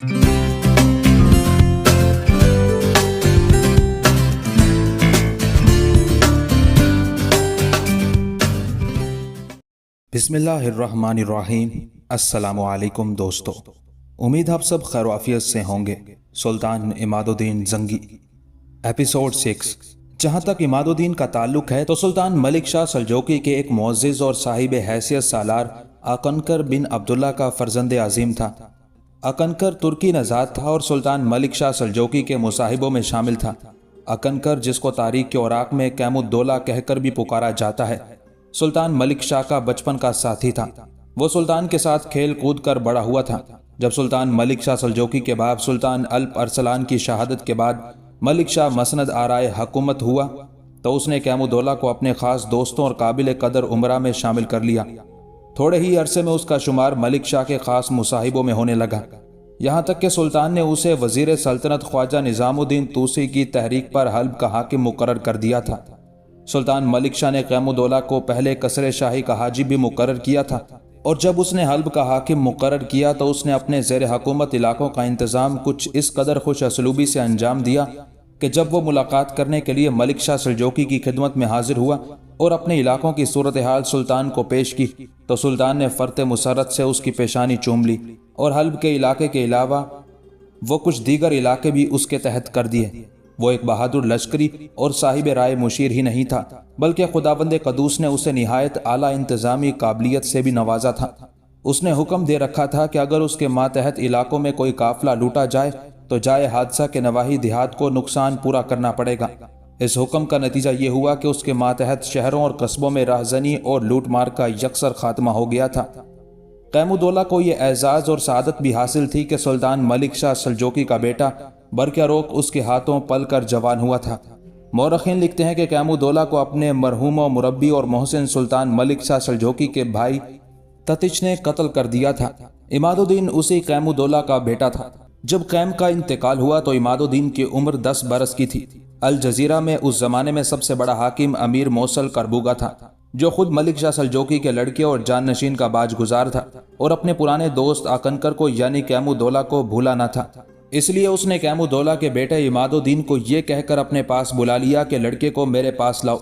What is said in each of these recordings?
بسم اللہ الرحمن الرحیم۔ السلام علیکم دوستو، امید آپ سب خیر و عافیت سے ہوں گے۔ سلطان عماد الدین زنگی، ایپیسوڈ 6۔ جہاں تک عماد الدین کا تعلق ہے تو سلطان ملک شاہ سلجوقی کے ایک معزز اور صاحب حیثیت سالار اکنکر بن عبداللہ کا فرزند عظیم تھا۔ اکنکر ترکی نژاد تھا اور سلطان ملک شاہ سلجوقی کے مصاحبوں میں شامل تھا۔ اکنکر، جس کو تاریخ کے اوراق میں کیم الدولہ کہہ کر بھی پکارا جاتا ہے، سلطان ملک شاہ کا بچپن کا ساتھی تھا۔ وہ سلطان کے ساتھ کھیل کود کر بڑا ہوا تھا۔ جب سلطان ملک شاہ سلجوقی کے باپ سلطان الپ ارسلان کی شہادت کے بعد ملک شاہ مسند آرائے حکومت ہوا تو اس نے کیم الدولہ کو اپنے خاص دوستوں اور قابل قدر امراء میں شامل کر لیا۔ تھوڑے ہی عرصے میں اس کا شمار ملک شاہ کے خاص مصاحبوں میں ہونے لگا، یہاں تک کہ سلطان نے اسے وزیر سلطنت خواجہ نظام الدین طوسی کی تحریک پر حلب کا حاکم مقرر کر دیا تھا۔ سلطان ملک شاہ نے کیم الدولہ کو پہلے قصر شاہی کا حاجی بھی مقرر کیا تھا، اور جب اس نے حلب کا حاکم مقرر کیا تو اس نے اپنے زیر حکومت علاقوں کا انتظام کچھ اس قدر خوش اسلوبی سے انجام دیا کہ جب وہ ملاقات کرنے کے لیے ملک شاہ سلجوقی کی خدمت میں حاضر ہوا اور اپنے علاقوں کی صورتحال سلطان کو پیش کی تو سلطان نے فرط مسرت سے اس کی پیشانی چوم لی اور حلب کے علاقے کے علاوہ وہ کچھ دیگر علاقے بھی اس کے تحت کر دیے۔ وہ ایک بہادر لشکری اور صاحب رائے مشیر ہی نہیں تھا، بلکہ خداوند قدوس نے اسے نہایت اعلیٰ انتظامی قابلیت سے بھی نوازا تھا۔ اس نے حکم دے رکھا تھا کہ اگر اس کے ماتحت علاقوں میں کوئی قافلہ لوٹا جائے تو جائے حادثہ کے نواحی دیہات کو نقصان پورا کرنا پڑے گا۔ اس حکم کا نتیجہ یہ ہوا کہ اس کے ماتحت شہروں اور قصبوں میں راہزنی اور لوٹ مار کا یکسر خاتمہ ہو گیا تھا۔ کیم الدولہ کو یہ اعزاز اور سعادت بھی حاصل تھی کہ سلطان ملک شاہ سلجوقی کا بیٹا برکیروک اس کے ہاتھوں پل کر جوان ہوا تھا۔ مورخین لکھتے ہیں کہ کیم الدولہ کو اپنے مرحوم و مربی اور محسن سلطان ملک شاہ سلجوقی کے بھائی تتش نے قتل کر دیا تھا۔ عماد الدین اسی کیم الدولہ کا بیٹا تھا۔ جب قیم کا انتقال ہوا تو عماد الدین کی عمر 10 برس کی تھی۔ الجزیرہ میں اس زمانے میں سب سے بڑا حاکم امیر موصل کربوگا تھا، جو خود ملک شاہ سلجوقی کے لڑکے اور جان نشین کا باج گزار تھا اور اپنے پرانے دوست اکنکر کو یعنی کیم الدولہ کو بھولا نہ تھا۔ اس لیے اس نے کیم الدولہ کے بیٹے عماد الدین کو یہ کہہ کر اپنے پاس بلا لیا کہ لڑکے کو میرے پاس لاؤ،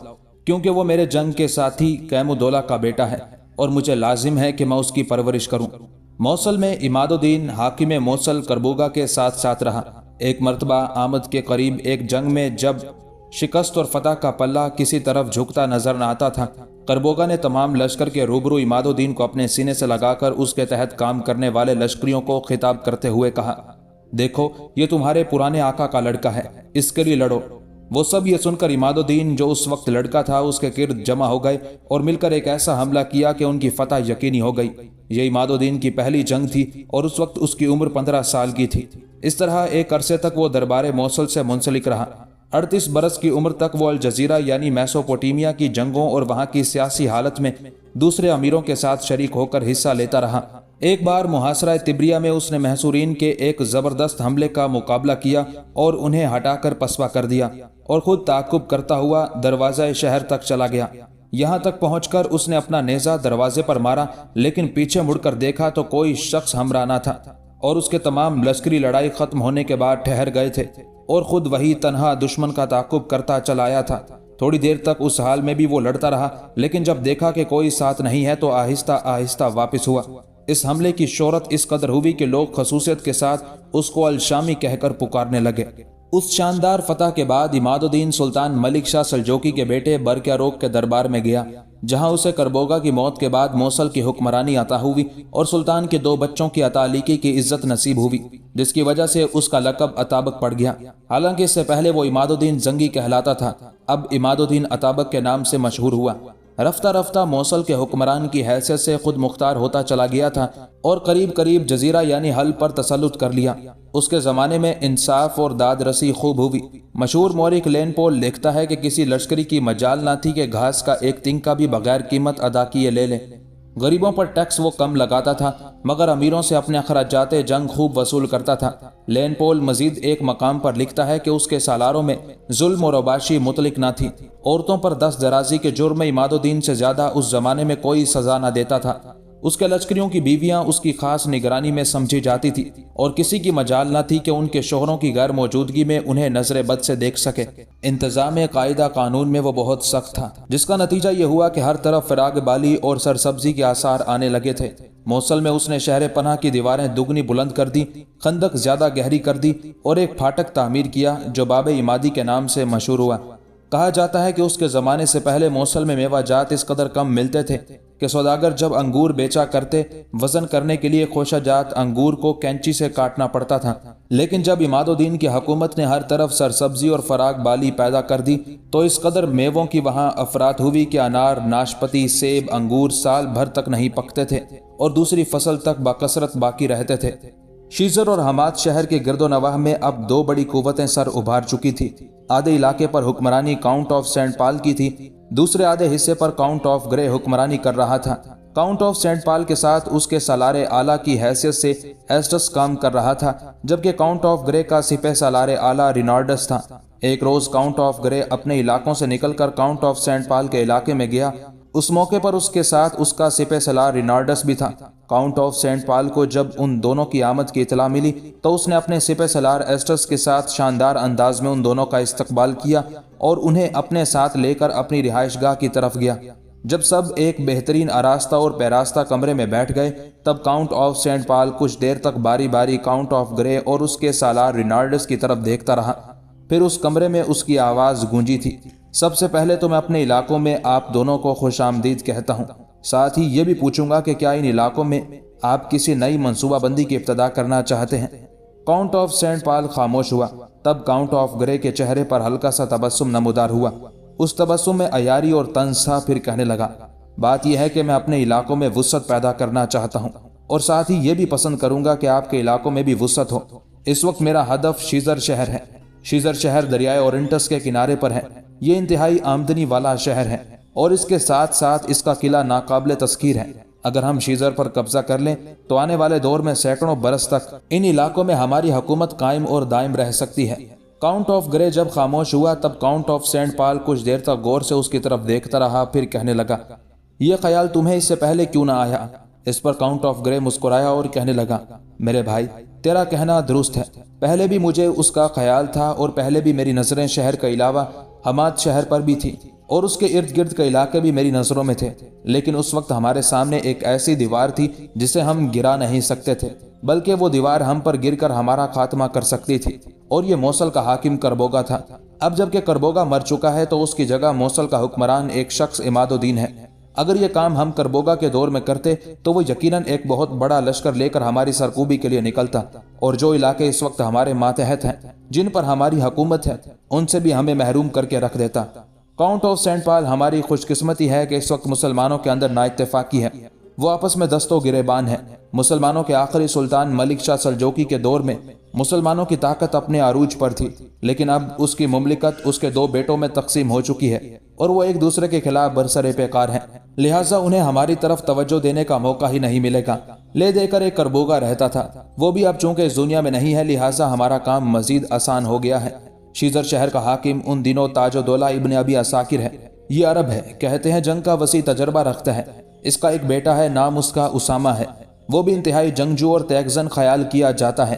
کیونکہ وہ میرے جنگ کے ساتھی کیم الدولہ کا بیٹا ہے اور مجھے لازم ہے کہ میں اس کی پرورش کروں۔ موصل میں عماد الدین حاکم موصل کربوگا کے ساتھ ساتھ رہا۔ ایک مرتبہ آمد کے قریب ایک جنگ میں جب شکست اور فتح کا پلہ کسی طرف جھکتا نظر نہ آتا تھا، کربوگا نے تمام لشکر کے روبرو عماد الدین کو اپنے سینے سے لگا کر اس کے تحت کام کرنے والے لشکریوں کو خطاب کرتے ہوئے کہا، دیکھو یہ تمہارے پرانے آقا کا لڑکا ہے، اس کے لیے لڑو۔ وہ سب یہ سن کر عماد الدین جو اس وقت لڑکا تھا اس کے گرد جمع ہو گئے اور مل کر ایک ایسا حملہ کیا کہ ان کی فتح یقینی ہو گئی۔ یہ عماد الدین کی پہلی جنگ تھی اور اس وقت اس کی عمر 15 سال کی تھی۔ اس طرح ایک عرصے تک وہ دربار موصل سے منسلک رہا۔ 38 برس کی عمر تک وہ الجزیرہ یعنی میسوپوٹیمیا کی جنگوں اور وہاں کی سیاسی حالت میں دوسرے امیروں کے ساتھ شریک ہو کر حصہ لیتا رہا۔ ایک بار محاصرہ تبریہ میں اس نے محصورین کے ایک زبردست حملے کا مقابلہ کیا اور انہیں ہٹا کر پسپا کر دیا اور خود تعاقب کرتا ہوا دروازہ شہر تک چلا گیا۔ یہاں تک پہنچ کر اس نے اپنا نیزہ دروازے پر مارا، لیکن پیچھے مڑ کر دیکھا تو کوئی شخص ہمراہ نہ تھا اور اس کے تمام لشکری لڑائی ختم ہونے کے بعد ٹھہر گئے تھے اور خود وہی تنہا دشمن کا تعاقب کرتا چلا آیا تھا۔ تھوڑی دیر تک اس حال میں بھی وہ لڑتا رہا، لیکن جب دیکھا کہ کوئی ساتھ نہیں ہے تو آہستہ آہستہ واپس ہوا۔ اس حملے کی شہرت اس قدر ہوئی کہ لوگ خصوصیت کے ساتھ اس کو الشامی کہہ کر پکارنے لگے۔ اس شاندار فتح کے بعد عماد الدین سلطان ملک شاہ سلجوقی کے بیٹے برکیروک کے دربار میں گیا، جہاں اسے کربوگا کی موت کے بعد موصل کی حکمرانی عطا ہوئی اور سلطان کے 2 بچوں کی عطالیقی کی عزت نصیب ہوئی، جس کی وجہ سے اس کا لقب عطابک پڑ گیا۔ حالانکہ اس سے پہلے وہ عماد الدین زنگی کہلاتا تھا، اب عماد الدین عطابک کے نام سے مشہور ہوا۔ رفتہ رفتہ موصل کے حکمران کی حیثیت سے خود مختار ہوتا چلا گیا تھا اور قریب قریب جزیرہ یعنی حلب پر تسلط کر لیا۔ اس کے زمانے میں انصاف اور داد رسی خوب ہوئی۔ مشہور مورخ لین پول لکھتا ہے کہ کسی لشکری کی مجال نہ تھی کہ گھاس کا ایک تنکا بھی بغیر قیمت ادا کیے لے لے۔ غریبوں پر ٹیکس وہ کم لگاتا تھا مگر امیروں سے اپنے اخراجات جنگ خوب وصول کرتا تھا۔ لین پول مزید ایک مقام پر لکھتا ہے کہ اس کے سالاروں میں ظلم اور اوباشی مطلق نہ تھی۔ عورتوں پر دست درازی کے جرم میں عماد الدین سے زیادہ اس زمانے میں کوئی سزا نہ دیتا تھا۔ اس کے لشکریوں کی بیویاں اس کی خاص نگرانی میں سمجھی جاتی تھی اور کسی کی مجال نہ تھی کہ ان کے شوہروں کی غیر موجودگی میں انہیں نظر بد سے دیکھ سکے۔ انتظام قاعدہ قانون میں وہ بہت سخت تھا، جس کا نتیجہ یہ ہوا کہ ہر طرف فراغ بالی اور سرسبزی کے آثار آنے لگے تھے۔ موصل میں اس نے شہر پناہ کی دیواریں دگنی بلند کر دی، خندق زیادہ گہری کر دی اور ایک پھاٹک تعمیر کیا جو باب عمادی کے نام سے مشہور ہوا۔ کہا جاتا ہے کہ اس کے زمانے سے پہلے موصل میں میوہ جات اس قدر کم ملتے تھے کہ سوداگر جب انگور بیچا کرتے وزن کرنے کے لیے خوشہ جات انگور کو کینچی سے کاٹنا پڑتا تھا۔ لیکن جب عماد الدین کی حکومت نے ہر طرف سرسبزی اور فراغ بالی پیدا کر دی تو اس قدر میووں کی وہاں افراط ہوئی کہ انار، ناشپتی، سیب، انگور سال بھر تک نہیں پکتے تھے اور دوسری فصل تک بکثرت باقی رہتے تھے۔ شیزر اور حماد شہر کے گرد و نواح میں اب دو بڑی قوتیں سر ابھار چکی تھی۔ آدھے علاقے پر حکمرانی کاؤنٹ آف سینٹ پال کی تھی، دوسرے آدھے حصے پر کاؤنٹ آف گرے حکمرانی کر رہا تھا۔ کاؤنٹ آف سینٹ پال کے ساتھ اس کے سالار اعلیٰ کی حیثیت سے ایسٹس کام کر رہا تھا، جبکہ کاؤنٹ آف گرے کا سپہ سالار اعلیٰ رینارڈس تھا۔ ایک روز کاؤنٹ آف گرے اپنے علاقوں سے نکل کر کاؤنٹ آف سینٹ پال کے علاقے میں گیا۔ اس موقع پر اس کے ساتھ اس کا سپہ سالار رینارڈس بھی تھا۔ کاؤنٹ آف سینٹ پال کو جب ان دونوں کی آمد کی اطلاع ملی تو اس نے اپنے سپہ سالار ایسٹس کے ساتھ شاندار انداز میں ان دونوں کا استقبال کیا اور انہیں اپنے ساتھ لے کر اپنی رہائش گاہ کی طرف گیا۔ جب سب ایک بہترین آراستہ اور پیراستہ کمرے میں بیٹھ گئے تب کاؤنٹ آف سینٹ پال کچھ دیر تک باری باری کاؤنٹ آف گرے اور اس کے سالار رینارڈس کی طرف دیکھتا رہا۔ پھر اس کمرے میں اس کی آواز گونجی تھی، سب سے پہلے تو میں اپنے علاقوں میں آپ دونوں کو خوش آمدید کہتا ہوں، ساتھ ہی یہ بھی پوچھوں گا کہ کیا ان علاقوں میں آپ کسی نئی منصوبہ بندی کی ابتدا کرنا چاہتے ہیں؟ کاؤنٹ آف سینٹ پال خاموش ہوا۔ تب کاؤنٹ آف گرے کے چہرے پر ہلکا سا تبسم نمودار ہوا۔ اس تبسم میں عیاری اور طنز تھا۔ پھر کہنے لگا، بات یہ ہے کہ میں اپنے علاقوں میں وسعت پیدا کرنا چاہتا ہوں اور ساتھ ہی یہ بھی پسند کروں گا کہ آپ کے علاقوں میں بھی وسعت ہو۔ اس وقت میرا ہدف شیزر شہر ہے۔ شیزر شہر دریائے اورنٹس کے کنارے پر ہے۔ یہ انتہائی آمدنی والا شہر ہے اور اس کے ساتھ ساتھ اس کا قلعہ ناقابل تذکیر ہے۔ اگر ہم شیزر پر قبضہ کر لیں تو آنے والے دور میں سینکڑوں برس تک ان علاقوں میں ہماری حکومت قائم اور دائم رہ سکتی ہے۔ کاؤنٹ آف گرے جب خاموش ہوا تب کاؤنٹ آف سینٹ پال کچھ دیر تک غور سے اس کی طرف دیکھتا رہا، پھر کہنے لگا، یہ خیال تمہیں اس سے پہلے کیوں نہ آیا؟ اس پر کاؤنٹ آف گرے مسکرایا اور کہنے لگا، میرے بھائی تیرا کہنا درست ہے، پہلے بھی مجھے اس کا خیال تھا اور پہلے بھی میری نظریں شہر کے علاوہ حماد شہر پر بھی تھی اور اس کے ارد گرد کے علاقے بھی میری نظروں میں تھے، لیکن اس وقت ہمارے سامنے ایک ایسی دیوار تھی جسے ہم گرا نہیں سکتے تھے، بلکہ وہ دیوار ہم پر گر کر ہمارا خاتمہ کر سکتی تھی، اور یہ موصل کا حاکم کربوگا تھا۔ اب جب کہ کربوگا مر چکا ہے تو اس کی جگہ موصل کا حکمران ایک شخص عماد الدین ہے۔ اگر یہ کام ہم کربوگا کے دور میں کرتے تو وہ یقیناً ایک بہت بڑا لشکر لے کر ہماری سرکوبی کے لیے نکلتا، اور جو علاقے اس وقت ہمارے ماتحت ہیں، جن پر ہماری حکومت ہے، ان سے بھی ہمیں محروم کر کے رکھ دیتا۔ کاؤنٹ آف سینٹ پال، ہماری خوش قسمتی ہے کہ اس وقت مسلمانوں کے اندر نا اتفاقی ہے، وہ آپس میں دست و گریبان ہے۔ مسلمانوں کے آخری سلطان ملک شاہ سلجوقی کے دور میں مسلمانوں کی طاقت اپنے عروج پر تھی، لیکن اب اس کی مملکت اس کے دو بیٹوں میں تقسیم ہو چکی ہے اور وہ ایک دوسرے کے خلاف برسر پیکار ہیں، لہٰذا انہیں ہماری طرف توجہ دینے کا موقع ہی نہیں ملے گا۔ لے دے کر ایک کربوگا رہتا تھا، وہ بھی اب چونکہ اس دنیا میں نہیں ہے، لہٰذا ہمارا کام مزید آسان ہو گیا ہے۔ شیزر شہر کا حاکم ان دنوں تاج الدولہ ابن ابی عساکر ہے۔ یہ عرب ہے، کہتے ہیں جنگ کا وسیع تجربہ رکھتا ہے۔ اس کا ایک بیٹا ہے، نام اس کا اسامہ ہے، وہ بھی انتہائی جنگجو اور تیغزن خیال کیا جاتا ہے۔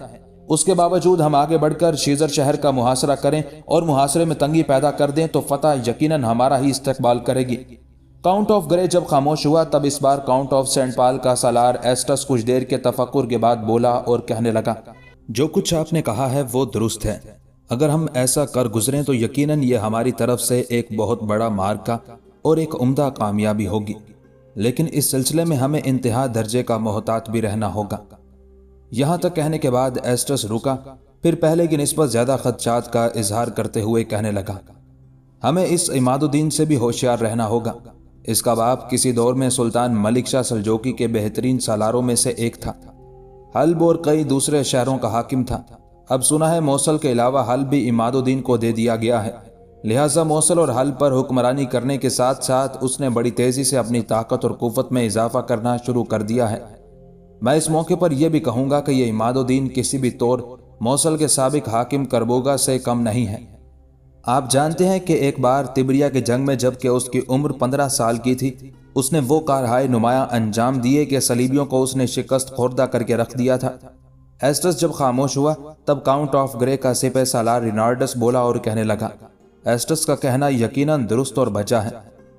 اس کے باوجود ہم آگے بڑھ کر شیزر شہر کا محاصرہ کریں اور محاصرے میں تنگی پیدا کر دیں تو فتح یقیناً ہمارا ہی استقبال کرے گی۔ کاؤنٹ آف گرے جب خاموش ہوا تب اس بار کاؤنٹ آف سینٹ پال کا سالار ایسٹس کچھ دیر کے تفکر کے بعد بولا اور کہنے لگا، جو کچھ آپ نے کہا ہے وہ درست ہے۔ اگر ہم ایسا کر گزریں تو یقیناً یہ ہماری طرف سے ایک بہت بڑا مارکہ اور ایک عمدہ کامیابی ہوگی، لیکن اس سلسلے میں ہمیں انتہا درجے کا محتاط بھی رہنا ہوگا۔ یہاں تک کہنے کے بعد ایسٹس رکا، پھر پہلے کی نسبت زیادہ خدشات کا اظہار کرتے ہوئے کہنے لگا، ہمیں اس عماد الدین سے بھی ہوشیار رہنا ہوگا۔ اس کا باپ کسی دور میں سلطان ملک شاہ سلجوقی کے بہترین سالاروں میں سے ایک تھا، حلب اور کئی دوسرے شہروں کا حاکم تھا۔ اب سنا ہے موصل کے علاوہ حلب بھی عماد الدین کو دے دیا گیا ہے، لہٰذا موصل اور حلب پر حکمرانی کرنے کے ساتھ ساتھ اس نے بڑی تیزی سے اپنی طاقت اور قوت میں اضافہ کرنا شروع کر دیا ہے۔ میں اس موقع پر یہ بھی کہوں گا کہ یہ عماد الدین کسی بھی طور موصل کے سابق حاکم کربوگا سے کم نہیں ہے۔ آپ جانتے ہیں کہ ایک بار تبریہ کی جنگ میں جب کہ اس کی عمر 15 سال کی تھی اس نے وہ کارہائے نمایاں انجام دیے کہ صلیبیوں کو اس نے شکست خوردہ کر کے رکھ دیا تھا۔ ایسٹس جب خاموش ہوا تب کاؤنٹ آف گرے کا سپہ سالار رینارڈس بولا اور کہنے لگا، ایسٹس کا کہنا یقیناً درست اور بجا ہے،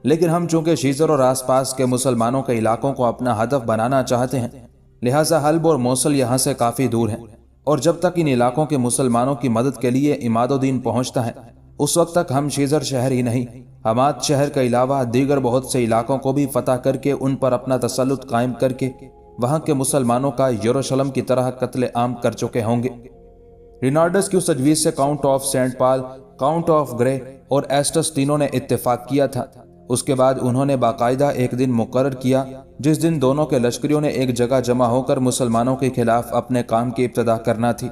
لیکن ہم چونکہ شیزر اور آس پاس کے مسلمانوں کے علاقوں کو اپنا ہدف بنانا چاہتے ہیں، لہٰذا حلب اور موصل یہاں سے کافی دور ہیں، اور جب تک ان علاقوں کے مسلمانوں کی مدد کے لیے عماد الدین پہنچتا ہے اس وقت تک ہم شیزر شہر ہی نہیں، حماد شہر کے علاوہ دیگر بہت سے علاقوں کو بھی فتح کر کے ان پر اپنا تسلط قائم کر کے وہاں کے مسلمانوں کا یروشلم کی طرح قتل عام کر چکے ہوں گے۔ رینارڈس کی اس تجویز سے count of Saint Paul, count of Grey اور ایسٹس تینوں نے اتفاق کیا تھا۔ اس کے بعد انہوں نے باقاعدہ ایک دن مقرر کیا جس دن دونوں کے لشکریوں نے ایک جگہ جمع ہو کر مسلمانوں کے خلاف اپنے کام کی ابتدا کرنا تھی۔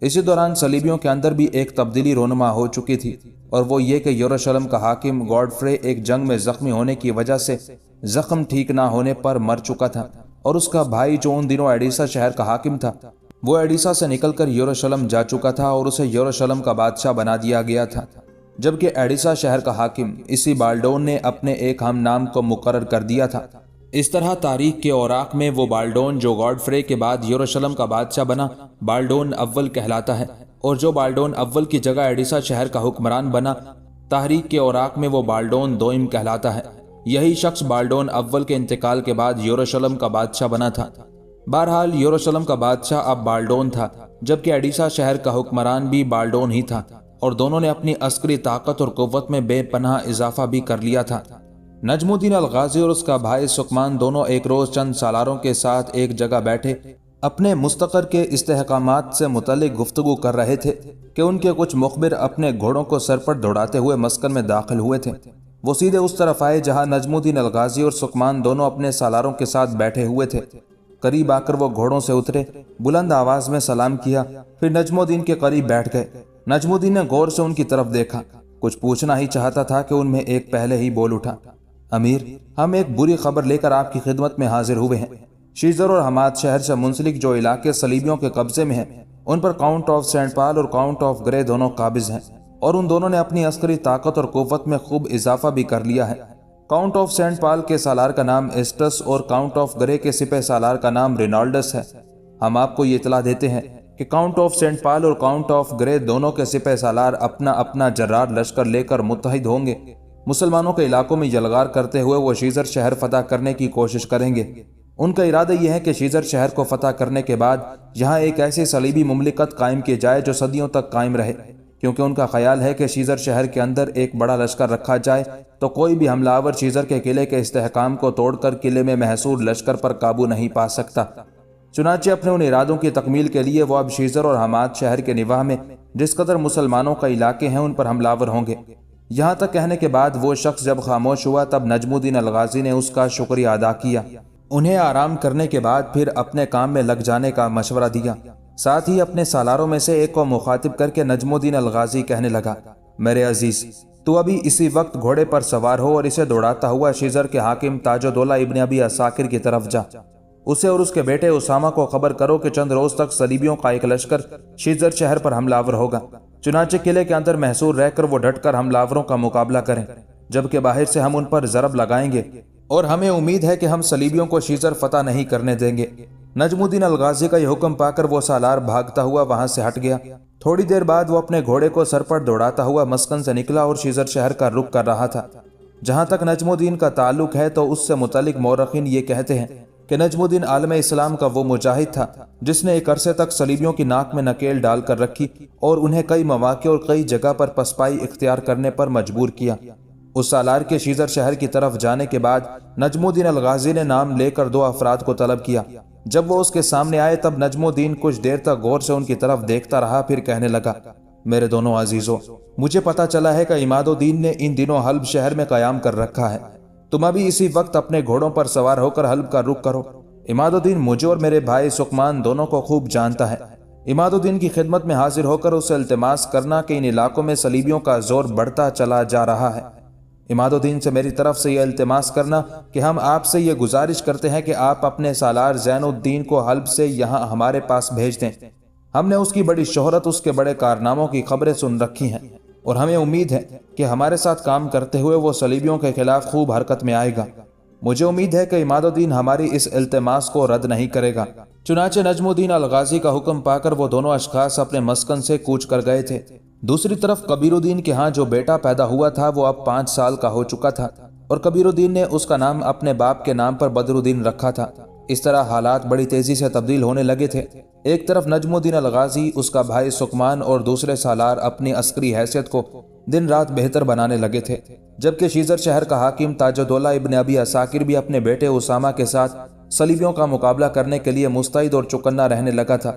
اسی دوران صلیبیوں کے اندر بھی ایک تبدیلی رونما ہو چکی تھی، اور وہ یہ کہ یروشلم کا حاکم گوڈفرے ایک جنگ میں زخمی ہونے کی وجہ سے زخم ٹھیک نہ ہونے پر مر چکا تھا، اور اس کا بھائی جو ان دنوں ایڈیسا شہر کا حاکم تھا وہ ایڈیسا سے نکل کر یروشلم جا چکا تھا اور اسے یروشلم کا بادشاہ بنا دیا گیا تھا، جبکہ ایڈیسا شہر کا حاکم اسی بالڈون نے اپنے ایک ہم نام کو مقرر کر دیا تھا۔ اس طرح تاریخ کے اوراق میں وہ بالڈون جو گوڈفرے کے بعد یروشلم کا بادشاہ بنا بالڈون اول کہلاتا ہے، اور جو بالڈون اول کی جگہ ایڈیسا شہر کا حکمران بنا تاریخ کے اوراق میں وہ بالڈون دوئم کہلاتا ہے۔ یہی شخص بالڈون اول کے انتقال کے بعد یروشلم کا بادشاہ بنا تھا۔ بہرحال یروشلم کا بادشاہ اب بالڈون تھا، جبکہ ایڈیسا شہر کا حکمران بھی بالڈون ہی تھا، اور دونوں نے اپنی عسکری طاقت اور قوت میں بے پناہ اضافہ بھی کر لیا تھا۔ نجم الدین الغازی اور اس کا بھائی سکمان دونوں ایک روز چند سالاروں کے ساتھ ایک جگہ بیٹھے اپنے مستقر کے استحکامات سے متعلق گفتگو کر رہے تھے کہ ان کے کچھ مخبر اپنے گھوڑوں کو سر پر دوڑاتے ہوئے مسکن میں داخل ہوئے تھے۔ وہ سیدھے اس طرف آئے جہاں نجم الدین الغازی اور سکمان دونوں اپنے سالاروں کے ساتھ بیٹھے ہوئے تھے۔ قریب آ کر وہ گھوڑوں سے اترے، بلند آواز میں سلام کیا، پھر نجم الدین کے قریب بیٹھ گئے۔ نجم الدین نے غور سے ان کی طرف دیکھا، کچھ پوچھنا ہی چاہتا تھا کہ ان میں ایک پہلے ہی بول اٹھا، امیر، ہم ایک بری خبر لے کر آپ کی خدمت میں حاضر ہوئے ہیں۔ شیزر اور حماد شہر سے منسلک جو علاقے صلیبیوں کے قبضے میں ہیں ان پر کاؤنٹ آف سینٹ پال اور کاؤنٹ آف گرے دونوں قابض ہیں، اور ان دونوں نے اپنی عسکری طاقت اور قوت میں خوب اضافہ بھی کر لیا ہے۔ کاؤنٹ آف سینٹ پال کے سالار کا نام ایسٹس اور کاؤنٹ آف گرے کے سپہ سالار کا نام رینالڈس ہے۔ ہم آپ کو یہ اطلاع دیتے ہیں کہ کاؤنٹ آف سینٹ پال اور کاؤنٹ آف گرے دونوں کے سپہ سالار اپنا اپنا جرار لشکر لے کر متحد ہوں گے۔ مسلمانوں کے علاقوں میں یلغار کرتے ہوئے وہ شیزر شہر فتح کرنے کی کوشش کریں گے۔ ان کا ارادہ یہ ہے کہ شیزر شہر کو فتح کرنے کے بعد یہاں ایک ایسی صلیبی مملکت قائم کی جائے جو صدیوں تک قائم رہے، کیونکہ ان کا خیال ہے کہ شیزر شہر کے اندر ایک بڑا لشکر رکھا جائے تو کوئی بھی حملہ آور شیزر کے قلعے کے استحکام کو توڑ کر قلعے میں محصور لشکر پر قابو نہیں پا سکتا۔ چنانچہ اپنے ان ارادوں کی تکمیل کے لیے وہ اب شیزر اور حماد شہر کے نواح میں جس قدر مسلمانوں کا علاقے ہیں ان پر حملہ آور ہوں گے۔ یہاں تک کہنے کے بعد وہ شخص جب خاموش ہوا تب نجم الدین الغازی نے اس کا شکریہ ادا کیا، انہیں آرام کرنے کے بعد پھر اپنے کام میں لگ جانے کا مشورہ دیا۔ ساتھ ہی اپنے سالاروں میں سے ایک کو مخاطب کر کے نجم الدین الغازی کہنے لگا، میرے عزیز، تو ابھی اسی وقت گھوڑے پر سوار ہو اور اسے دوڑاتا ہوا شیزر کے حاکم تاج الدولہ ابن ابی عساکر کی طرف جا۔ اسے اور اس کے بیٹے اسامہ کو خبر کرو کہ چند روز تک صلیبیوں کا ایک لشکر شیزر شہر پر حملہ آور ہوگا، چنانچہ قلعے کے اندر محصور رہ کر وہ ڈٹ کر حملہ آوروں کا مقابلہ کریں، جبکہ باہر سے ہم ان پر ضرب لگائیں گے، اور ہمیں امید ہے کہ ہم صلیبیوں کو شیزر فتح نہیں کرنے دیں گے۔ نجم الدین الغازی کا یہ حکم پا کر وہ سالار بھاگتا ہوا وہاں سے ہٹ گیا۔ تھوڑی دیر بعد وہ اپنے گھوڑے کو سر پر دوڑاتا ہوا مسکن سے نکلا اور شیزر شہر کا رخ کر رہا تھا۔ جہاں تک نجم الدین کا تعلق ہے تو اس سے متعلق مورخین یہ کہتے ہیں کہ نجم الدین عالم اسلام کا وہ مجاہد تھا جس نے ایک عرصے تک صلیبیوں کی ناک میں نکیل ڈال کر رکھی اور انہیں کئی مواقع اور کئی جگہ پر پسپائی اختیار کرنے پر مجبور کیا۔ اس سالار کے شیزر شہر کی طرف جانے کے بعد نجم الدین الغازی نے نام لے کر 2 افراد کو طلب کیا۔ جب وہ اس کے سامنے آئے تب نجم الدین کچھ دیر تک غور سے ان کی طرف دیکھتا رہا، پھر کہنے لگا، میرے دونوں عزیزوں، مجھے پتا چلا ہے کہ عماد الدین نے ان دنوں حلب شہر میں قیام کر رکھا ہے۔ تم ابھی اسی وقت اپنے گھوڑوں پر سوار ہو کر حلب کا رخ کرو۔ عماد الدین مجھے اور میرے بھائی سکمان دونوں کو خوب جانتا ہے۔ عماد الدین کی خدمت میں حاضر ہو کر اسے التماس کرنا کہ ان علاقوں میں صلیبیوں کا زور بڑھتا چلا جا رہا ہے۔ عماد الدین سے میری طرف سے یہ التماس کرنا کہ ہم آپ سے یہ گزارش کرتے ہیں کہ آپ اپنے سالار زین الدین کو حلب سے یہاں ہمارے پاس بھیج دیں۔ ہم نے اس کی بڑی شہرت، اس کے بڑے کارناموں کی خبریں سن رکھی ہیں، اور ہمیں امید ہے کہ ہمارے ساتھ کام کرتے ہوئے وہ صلیبیوں کے خلاف خوب حرکت میں آئے گا۔ مجھے امید ہے کہ عماد الدین ہماری اس التماس کو رد نہیں کرے گا۔ چنانچہ نجم الدین الغازی کا حکم پا کر وہ دونوں اشخاص اپنے مسکن سے کوچ کر گئے تھے۔ دوسری طرف کبیر الدین کے ہاں جو بیٹا پیدا ہوا تھا وہ اب 5 سال کا ہو چکا تھا اور کبیر الدین نے اس کا نام اپنے باپ کے نام پر بدر الدین رکھا تھا۔ اس طرح حالات بڑی تیزی سے تبدیل ہونے لگے تھے۔ ایک طرف نجم الدین الغازی، اس کا بھائی سکمان اور دوسرے سالار اپنی عسکری حیثیت کو دن رات بہتر بنانے لگے تھے، جبکہ شیزر شہر کا حاکم تاج الدولہ ابن ابی عساکر بھی اپنے بیٹے اسامہ کے ساتھ صلیبیوں کا مقابلہ کرنے کے لیے مستعد اور چوکنا رہنے لگا تھا۔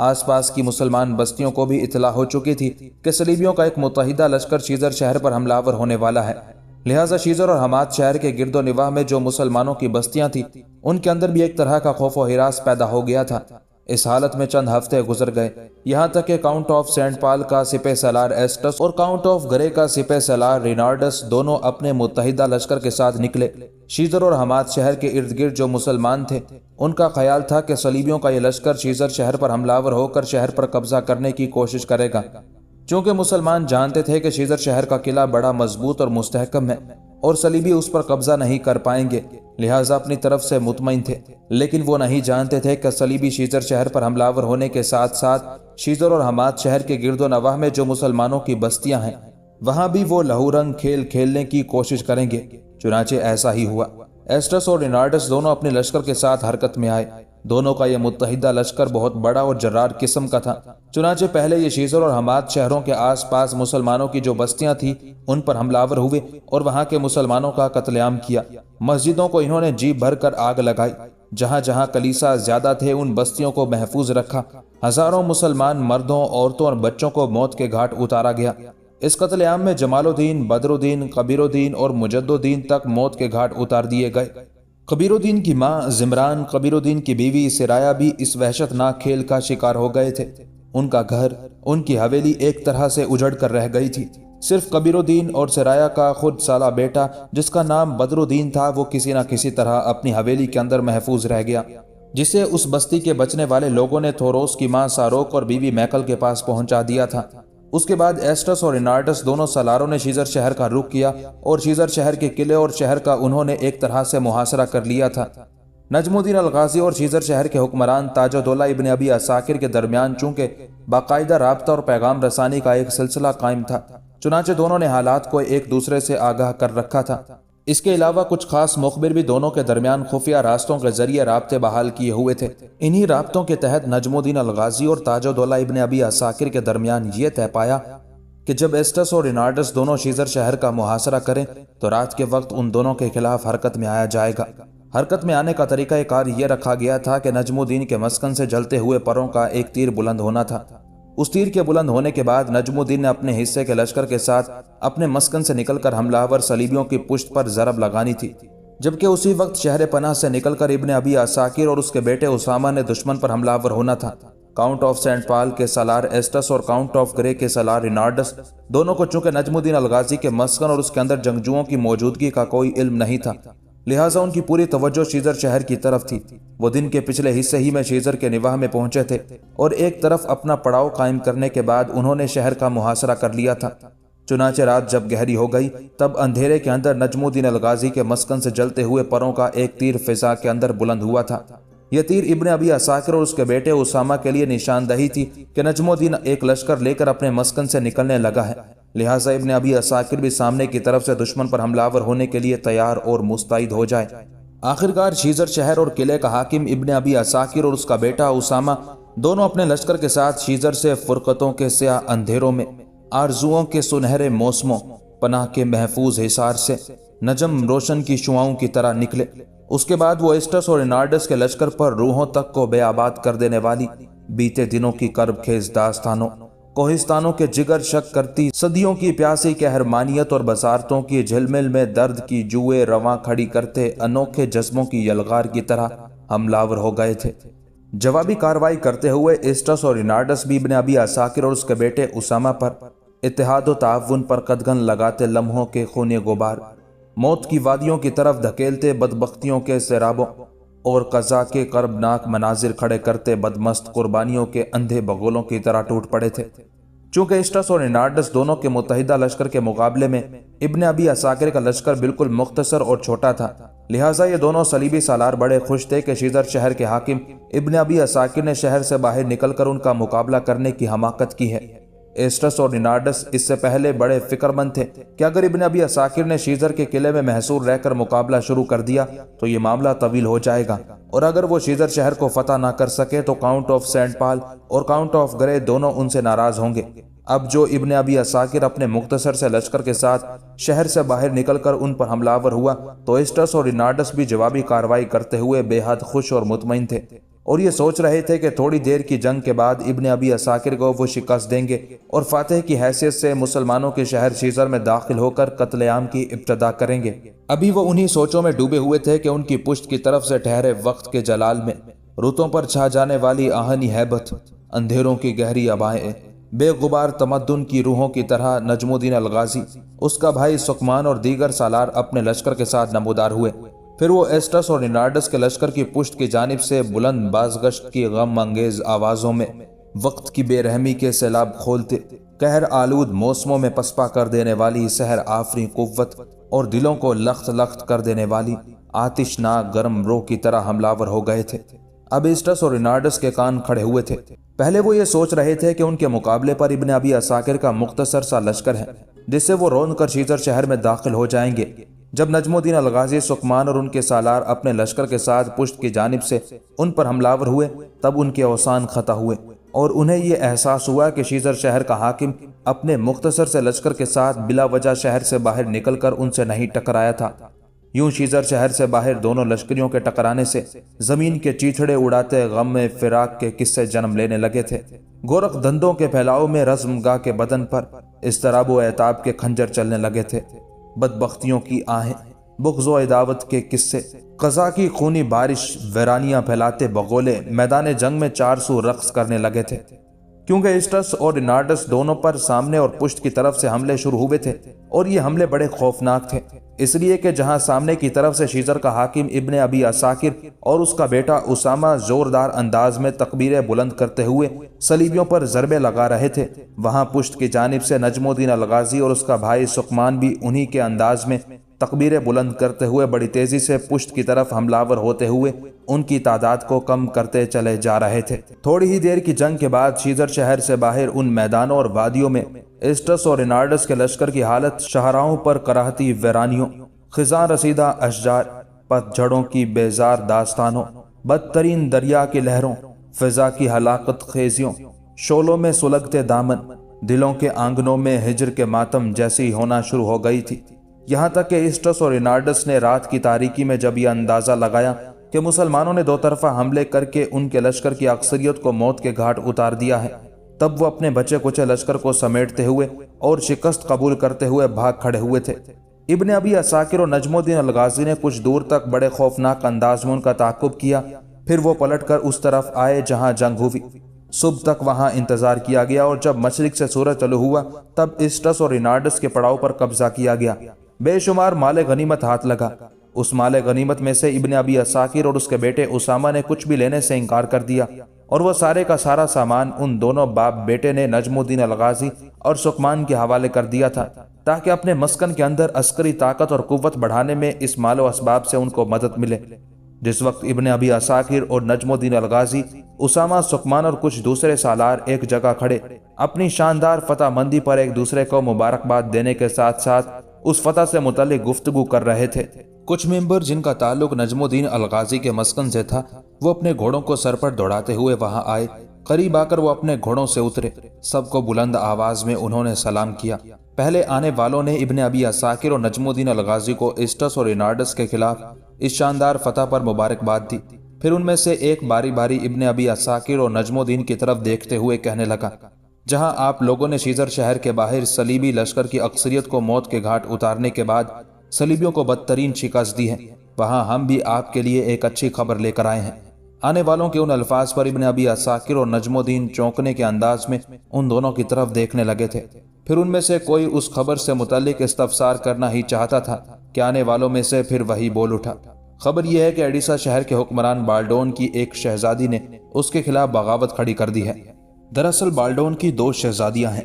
آس پاس کی مسلمان بستیوں کو بھی اطلاع ہو چکی تھی کہ صلیبیوں کا ایک متحدہ لشکر شیزر شہر پر حملہ آور ہونے والا ہے، لہٰذا شیزر اور حماد شہر کے گرد و نواح میں جو مسلمانوں کی بستیاں تھیں ان کے اندر بھی ایک طرح کا خوف و ہراس پیدا ہو گیا تھا۔ اس حالت میں چند ہفتے گزر گئے، یہاں تک کہ کاؤنٹ آف سینٹ پال کا سپہ سالار ایسٹس اور کاؤنٹ آف گرے کا سپہ سالار رینارڈس دونوں اپنے متحدہ لشکر کے ساتھ نکلے۔ شیزر اور حماد شہر کے ارد گرد جو مسلمان تھے ان کا خیال تھا کہ صلیبیوں کا یہ لشکر شیزر شہر پر حملہ آور ہو کر شہر پر قبضہ کرنے کی کوشش کرے گا۔ چونکہ مسلمان جانتے تھے کہ شیزر شہر کا قلعہ بڑا مضبوط اور مستحکم ہے اور صلیبی اس پر قبضہ نہیں کر پائیں گے، لہٰذا اپنی طرف سے مطمئن تھے، لیکن وہ نہیں جانتے تھے کہ صلیبی شیزر شہر پر حملہ آور ہونے کے ساتھ ساتھ شیزر اور حماد شہر کے گرد و نواح میں جو مسلمانوں کی بستیاں ہیں وہاں بھی وہ لہو رنگ کھیل کھیلنے کی کوشش کریں گے۔ چنانچہ ایسا ہی ہوا۔ ایسٹس اور رینارڈس دونوں اپنے لشکر کے ساتھ حرکت میں آئے۔ دونوں کا یہ متحدہ لشکر بہت بڑا اور جرار قسم کا تھا۔ چنانچہ پہلے یہ شیزر اور حماد شہروں کے آس پاس مسلمانوں کی جو بستیاں تھیں ان پر حملہ آور ہوئے اور وہاں کے مسلمانوں کا قتل عام کیا۔ مسجدوں کو انہوں نے جی بھر کر آگ لگائی، جہاں جہاں کلیسا زیادہ تھے ان بستیوں کو محفوظ رکھا۔ ہزاروں مسلمان مردوں، عورتوں اور بچوں کو موت کے گھاٹ اتارا گیا۔ اس قتل عام میں جمال الدین، بدر الدین، کبیر الدین اور مجد الدین تک موت کے گھاٹ اتار دیے گئے۔ کبیر الدین کی ماں زمران، کبیر الدین کی بیوی سرایا بھی اس وحشت ناک کھیل کا شکار ہو گئے تھے۔ ان کا گھر، ان کی حویلی ایک طرح سے اجڑ کر رہ گئی تھی۔ صرف کبیر الدین اور سرایا کا خود سالہ بیٹا جس کا نام بدر الدین تھا وہ کسی نہ کسی طرح اپنی حویلی کے اندر محفوظ رہ گیا، جسے اس بستی کے بچنے والے لوگوں نے تھوروس کی ماں ساروک اور بیوی میکل کے پاس پہنچا دیا تھا۔ اس کے بعد ایسٹس اور رینارڈس دونوں سالاروں نے شیزر شہر کا رخ کیا اور شیزر شہر کے قلعے اور شہر کا انہوں نے ایک طرح سے محاصرہ کر لیا تھا۔ نجم الدین الغازی اور شیزر شہر کے حکمران تاج الدولہ ابن ابی عساکر کے درمیان چونکہ باقاعدہ رابطہ اور پیغام رسانی کا ایک سلسلہ قائم تھا، چنانچہ دونوں نے حالات کو ایک دوسرے سے آگاہ کر رکھا تھا۔ اس کے علاوہ کچھ خاص مخبر بھی دونوں کے درمیان خفیہ راستوں کے ذریعے رابطے بحال کیے ہوئے تھے۔ انہی رابطوں کے تحت نجم الدین الغازی اور تاج الدولہ ابن ابی عساکر کے درمیان یہ طے پایا کہ جب ایسٹس اور رینارڈس دونوں شیزر شہر کا محاصرہ کریں تو رات کے وقت ان دونوں کے خلاف حرکت میں آیا جائے گا۔ حرکت میں آنے کا طریقہ کار یہ رکھا گیا تھا کہ نجم الدین کے مسکن سے جلتے ہوئے پروں کا ایک تیر بلند ہونا تھا۔ اس تیر کے بلند ہونے کے بعد نجم الدین نے اپنے حصے کے لشکر کے ساتھ اپنے مسکن سے نکل کر حملہ آور صلیبیوں کی پشت پر ضرب لگانی تھی، جبکہ اسی وقت شہر پناہ سے نکل کر ابن ابی عساکر اور اس کے بیٹے اسامہ نے دشمن پر حملہ آور ہونا تھا۔ کاؤنٹ آف سینٹ پال کے سالار ایسٹس اور کاؤنٹ آف گرے کے سالار رینارڈس دونوں کو چونکہ نجم الدین الغازی کے مسکن اور اس کے اندر جنگجوؤں کی موجودگی کا کوئی علم نہیں تھا، لہٰذا ان کی پوری توجہ شیزر شہر کی طرف تھی۔ وہ دن کے پچھلے حصے ہی میں شیزر کے نواح میں پہنچے تھے اور ایک طرف اپنا پڑاؤ قائم کرنے کے بعد انہوں نے شہر کا محاصرہ کر لیا تھا۔ چنانچہ رات جب گہری ہو گئی تب اندھیرے کے اندر نجم الدین الغازی کے مسکن سے جلتے ہوئے پروں کا ایک تیر فضا کے اندر بلند ہوا تھا۔ یہ تیر ابن ابی عساکر اور اس کے بیٹے اسامہ کے لیے نشاندہی تھی کہ نجم الدین ایک لشکر لے کر اپنے مسکن سے نکلنے لگا ہے، لہٰذا ابن ابی عساکر بھی سامنے کی طرف سے دشمن پر حملہ آور ہونے کے لیے تیار اور مستعد ہو جائے۔ آخرکار شیزر شہر اور قلعے کا حاکم ابن ابی عساکر اور اس کا بیٹا اسامہ دونوں اپنے لشکر کے ساتھ شیزر سے فرقتوں کے سیاہ اندھیروں میں، آرزوؤں کے سنہرے موسموں، پناہ کے محفوظ حصار سے نجم روشن کی شعاؤں کی طرح نکلے۔ اس کے بعد وہ ایسٹس اور رینارڈس کے لشکر پر روحوں تک کو بے آباد کر دینے والی بیتے دنوں کی کرب خیز داستانوں، کوہستانوں کے جگر شک کرتی صدیوں کی پیاسی قہرمانیت اور بصارتوں کی جھلمل میں درد کی جوئے رواں کھڑی کرتے انوکھے جذبوں کی یلغار کی طرح حملہ آور ہو گئے تھے۔ جوابی کارروائی کرتے ہوئے ایسٹس اور رینارڈس بھی ابن ابی عساکر اور اس کے بیٹے اسامہ پر اتحاد و تعاون پر قدغن لگاتے لمحوں کے خونے غبار، موت کی وادیوں کی طرف دھکیلتے بدبختیوں کے سیرابوں اور قضا کے کربناک مناظر کھڑے کرتے بدمست قربانیوں کے اندھے بغولوں کی طرح ٹوٹ پڑے تھے۔ چونکہ اسٹس اور انارڈس دونوں کے متحدہ لشکر کے مقابلے میں ابن ابی عساکر کا لشکر بالکل مختصر اور چھوٹا تھا، لہٰذا یہ دونوں صلیبی سالار بڑے خوش تھے کہ شیزر شہر کے حاکم ابن ابی عساکر نے شہر سے باہر نکل کر ان کا مقابلہ کرنے کی حماقت کی ہے۔ ایسٹس اور انارڈس اس سے پہلے بڑے فکر مند تھے کہ اگر ابن ابی عساکر نے شیزر کے قلعے میں محصور رہ کر مقابلہ شروع کر دیا تو یہ معاملہ طویل ہو جائے گا، اور اگر وہ شیزر شہر کو فتح نہ کر سکے تو کاؤنٹ آف سینٹ پال اور کاؤنٹ آف گرے دونوں ان سے ناراض ہوں گے۔ اب جو ابن ابی عساکر اپنے مختصر سے لشکر کے ساتھ شہر سے باہر نکل کر ان پر حملہ آور ہوا تو ایسٹس اور انارڈس بھی جوابی کارروائی کرتے ہوئے بے حد خوش اور مطمئن تھے، اور یہ سوچ رہے تھے کہ تھوڑی دیر کی جنگ کے بعد ابن ابی عساکر کو وہ شکست دیں گے اور فاتح کی حیثیت سے مسلمانوں کے شہر شیزر میں داخل ہو کر قتل عام کی ابتدا کریں گے۔ ابھی وہ انہی سوچوں میں ڈوبے ہوئے تھے کہ ان کی پشت کی طرف سے ٹھہرے وقت کے جلال میں رتوں پر چھا جانے والی آہنی ہیبت، اندھیروں کی گہری ابائیں، بے غبار تمدن کی روحوں کی طرح نجم الدین الغازی، اس کا بھائی سکمان اور دیگر سالار اپنے لشکر کے ساتھ نمودار ہوئے۔ پھر وہ ایسٹس اور انارڈس کے لشکر کی پشت کی جانب سے بلند بازگشت کی غم انگیز آوازوں میں وقت کی بے رحمی کے سیلاب کھولتے، قہر آلود موسموں میں پسپا کر دینے والی سحر آفری قوت اور دلوں کو لخت لخت کر دینے والی آتشناک گرم روح کی طرح حملہ ور ہو گئے تھے۔ اب ایسٹس اور انارڈس کے کان کھڑے ہوئے تھے۔ پہلے وہ یہ سوچ رہے تھے کہ ان کے مقابلے پر ابن ابی عساکر کا مختصر سا لشکر ہے جس سے وہ روند کر شیزر شہر میں داخل ہو جائیں گے۔ جب نجم الدین الغازی، سکمان اور ان کے سالار اپنے لشکر کے ساتھ پشت کی جانب سے ان پر حملہ آور ہوئے تب ان کے اوسان خطا ہوئے، اور انہیں یہ احساس ہوا کہ شیزر شہر کا حاکم اپنے مختصر سے لشکر کے ساتھ بلا وجہ شہر سے باہر نکل کر ان سے نہیں ٹکرایا تھا۔ یوں شیزر شہر سے باہر دونوں لشکریوں کے ٹکرانے سے زمین کے چیتھڑے اڑاتے غم فراق کے قصے جنم لینے لگے تھے۔ گورکھ دھندوں کے پھیلاؤ میں رزم گاہ کے بدن پر اضطراب و اعتاب کے خنجر چلنے لگے تھے۔ بدبختیوں کی آہیں، بغض و عداوت کے قصے، قضا کی خونی بارش ویرانیاں پھیلاتے بغولے میدان جنگ میں چار سو رقص کرنے لگے تھے، کیونکہ ایسٹس اور انارڈس دونوں پر سامنے اور پشت کی طرف سے حملے شروع ہوئے تھے، اور یہ حملے بڑے خوفناک تھے، اس لیے کہ جہاں سامنے کی طرف سے شیزر کا حاکم ابن ابی عساکر اور اس کا بیٹا اسامہ زوردار انداز میں تکبیریں بلند کرتے ہوئے صلیبیوں پر ضربے لگا رہے تھے، وہاں پشت کی جانب سے نجم الدین الغازی اور اس کا بھائی سکمان بھی انہی کے انداز میں تکبیریں بلند کرتے ہوئے بڑی تیزی سے پشت کی طرف حملہ آور ہوتے ہوئے ان کی تعداد کو کم کرتے چلے جا رہے تھے۔ تھوڑی ہی دیر کی جنگ کے بعد شیزر شہر سے باہر ان میدانوں اور وادیوں میں ایسٹس اور انارڈس کے لشکر کی حالت شاہراہوں پر کراہتی ویرانیوں، خزاں رسیدہ اشجار، پت جھڑوں کی بیزار داستانوں، بدترین دریا کی لہروں، فضا کی ہلاکت خیزیوں، شولوں میں سلگتے دامن، دلوں کے آنگنوں میں ہجر کے ماتم جیسی ہونا شروع ہو گئی تھی۔ یہاں تک کہ ایسٹس اور انارڈس نے رات کی تاریکی میں جب یہ اندازہ لگایا کہ مسلمانوں نے دو طرفہ حملے کر کے ان کے لشکر کی اکثریت کو موت کے گھاٹ اتار دیا ہے، تب وہ اپنے بچے کچے لشکر کو سمیٹتے ہوئے اور شکست قبول کرتے ہوئے بھاگ کھڑے ہوئے تھے۔ ابن ابی عساکر اور نجم الدین الغازی نے کچھ دور تک بڑے خوفناک انداز میں ان کا تعاقب کیا، پھر وہ پلٹ کر اس طرف آئے جہاں جنگ ہوئی۔ صبح تک وہاں انتظار کیا گیا، اور جب مشرق سے سورج طلوع ہوا تب ایسٹس اور انارڈس کے پڑاؤ پر قبضہ کیا گیا۔ بے شمار مال غنیمت ہاتھ لگا۔ اس مال غنیمت میں سے ابن ابی عساکر اور اس کے بیٹے اسامہ نے کچھ بھی لینے سے انکار کر دیا، اور وہ سارے کا سارا سامان ان دونوں باپ بیٹے نے نجم الدین الغازی اور سکمان کے حوالے کر دیا تھا، تاکہ اپنے مسکن کے اندر عسکری طاقت اور قوت بڑھانے میں اس مال و اسباب سے ان کو مدد ملے۔ جس وقت ابن ابی عساکر اور نجم الدین الغازی، اسامہ، سکمان اور کچھ دوسرے سالار ایک جگہ کھڑے اپنی شاندار فتح مندی پر ایک دوسرے کو مبارکباد دینے کے ساتھ ساتھ اس فتح سے متعلق گفتگو کر رہے تھے، کچھ ممبر جن کا تعلق نجم الدین الغازی کے مسکن سے تھا وہ اپنے گھوڑوں کو سر پر دوڑاتے ہوئے وہاں آئے۔ قریب آ کر وہ اپنے گھوڑوں سے اترے، سب کو بلند آواز میں انہوں نے سلام کیا۔ پہلے آنے والوں نے ابن ابی عساکر اور نجم الدین الغازی کو ایسٹس اور انارڈس کے خلاف اس شاندار فتح پر مبارکباد دی۔ پھر ان میں سے ایک باری باری ابن ابی عساکر اور نجم الدین کی طرف دیکھتے ہوئے کہنے لگا، جہاں آپ لوگوں نے شیزر شہر کے باہر صلیبی لشکر کی اکثریت کو موت کے گھاٹ اتارنے کے بعد صلیبیوں کو بدترین شکست دی ہے، وہاں ہم بھی آپ کے لیے ایک اچھی خبر لے کر آئے ہیں۔ آنے والوں کے ان الفاظ پر ابن ابی عساکر اور نجم الدین چونکنے کے انداز میں ان دونوں کی طرف دیکھنے لگے تھے۔ پھر ان میں سے کوئی اس خبر سے متعلق استفسار کرنا ہی چاہتا تھا کہ آنے والوں میں سے پھر وہی بول اٹھا۔ خبر یہ ہے کہ ایڈیسا شہر کے حکمران بالڈون کی ایک شہزادی نے اس کے خلاف بغاوت کھڑی کر دی ہے۔ دراصل بالڈون کی دو شہزادیاں ہیں،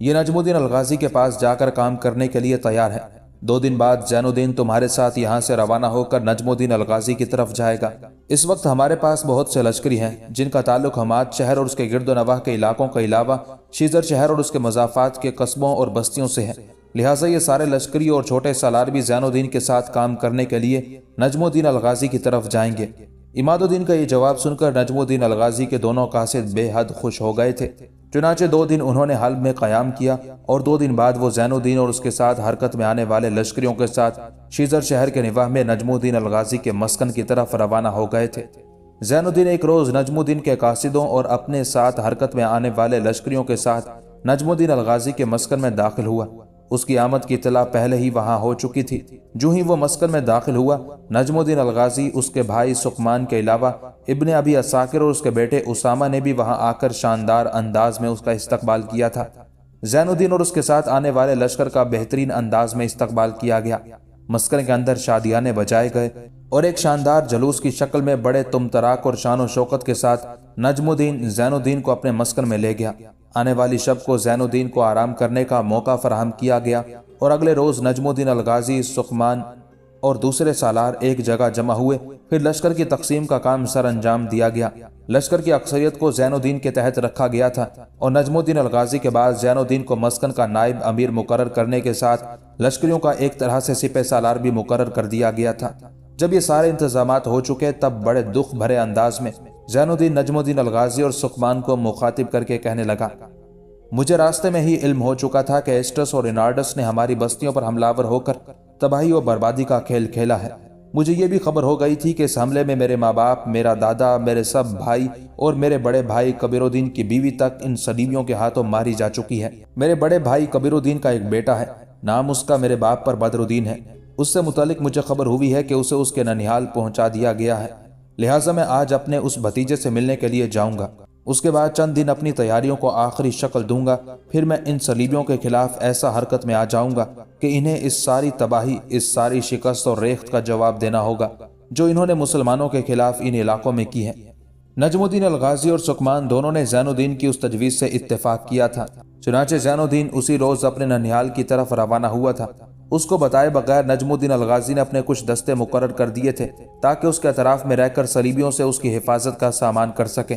یہ نجم الدین الغازی کے پاس جا کر کام کرنے کے لیے تیار ہے۔ 2 دن بعد زین الدین تمہارے ساتھ یہاں سے روانہ ہو کر نجم الدین الغازی کی طرف جائے گا۔ اس وقت ہمارے پاس بہت سے لشکری ہیں جن کا تعلق حماد شہر اور اس کے گرد و نواح کے علاقوں کے علاوہ شیزر شہر اور اس کے مضافات کے قصبوں اور بستیوں سے ہے، لہٰذا یہ سارے لشکری اور چھوٹے سالار بھی زین الدین کے ساتھ کام کرنے کے لیے نجم الدین الغازی کی طرف جائیں گے۔ عماد الدین کا یہ جواب سن کر نجم الدین الغازی کے دونوں قاصد بے حد خوش ہو گئے تھے۔ چنانچہ 2 دن انہوں نے حلب میں قیام کیا اور 2 دن بعد وہ زین الدین اور اس کے ساتھ حرکت میں آنے والے لشکریوں کے ساتھ شیزر شہر کے نواح میں نجم الدین الغازی کے مسکن کی طرف روانہ ہو گئے تھے۔ زین الدین ایک روز نجم الدین کے قاصدوں اور اپنے ساتھ حرکت میں آنے والے لشکریوں کے ساتھ نجم الدین الغازی کے مسکن میں داخل ہوا۔ اس کی آمد کی اطلاع پہلے ہی وہاں ہو چکی تھی۔ جو ہی وہ مسکن میں داخل ہوا، نجم الدین الغازی، اس کے بھائی سقمان کے علاوہ ابن ابی عساکر اور اس کے بیٹے اسامہ نے بھی وہاں آ کر شاندار انداز میں اس کا استقبال کیا تھا۔ زین الدین اور اس کے ساتھ آنے والے لشکر کا بہترین انداز میں استقبال کیا گیا۔ مسکن کے اندر شادیانے بجائے گئے اور ایک شاندار جلوس کی شکل میں بڑے تمطراق اور شان و شوکت کے ساتھ نجم الدین زین الدین کو اپنے مسکن میں لے گیا۔ آنے والی شب کو زین الدین کو آرام کرنے کا موقع فراہم کیا گیا اور اگلے روز نجم الدین الغازی، سقمان اور دوسرے سالار ایک جگہ جمع ہوئے۔ پھر لشکر کی تقسیم کا کام سر انجام دیا گیا۔ لشکر کی اکثریت کو زین الدین کے تحت رکھا گیا تھا اور نجم الدین الغازی کے بعد زین الدین کو مسکن کا نائب امیر مقرر کرنے کے ساتھ لشکریوں کا ایک طرح سے سپہ سالار بھی مقرر کر دیا گیا تھا۔ جب یہ سارے انتظامات ہو چکے تب بڑے دکھ بھرے انداز میں زین الدین نجم الدین الغازی اور سقمان کو مخاطب کر کے کہنے لگا، مجھے راستے میں ہی علم ہو چکا تھا کہ ایسٹس اور انارڈس نے ہماری بستیوں پر حملہ آور ہو کر تباہی و بربادی کا کھیل کھیلا ہے۔ مجھے یہ بھی خبر ہو گئی تھی کہ اس حملے میں میرے ماں باپ، میرا دادا، میرے سب بھائی اور میرے بڑے بھائی کبیر الدین کی بیوی تک ان صلیبیوں کے ہاتھوں ماری جا چکی ہے۔ میرے بڑے بھائی کبیر الدین کا ایک بیٹا ہے، نام اس کا میرے باپ پر بدر الدین ہے۔ اس سے متعلق مجھے خبر ہوئی ہے کہ اسے اس کے ننیھال پہنچا دیا گیا ہے، لہٰذا میں آج اپنے اس بھتیجے سے ملنے کے لیے جاؤں گا۔ اس کے بعد چند دن اپنی تیاریوں کو آخری شکل دوں گا، پھر میں ان صلیبیوں کے خلاف ایسا حرکت میں آ جاؤں گا کہ انہیں اس ساری تباہی، اس ساری شکست اور ریخت کا جواب دینا ہوگا جو انہوں نے مسلمانوں کے خلاف ان علاقوں میں کی ہے۔ نجم الدین الغازی اور سقمان دونوں نے زین الدین کی اس تجویز سے اتفاق کیا تھا۔ چنانچہ زین الدین اسی روز اپنے ننیھال کی طرف روانہ ہوا تھا۔ اس کو بتائے بغیر نجم الدین الغازی نے اپنے کچھ دستے مقرر کر دیے تھے تاکہ اس کے اطراف میں رہ کر صلیبیوں سے اس کی حفاظت کا سامان کر سکیں۔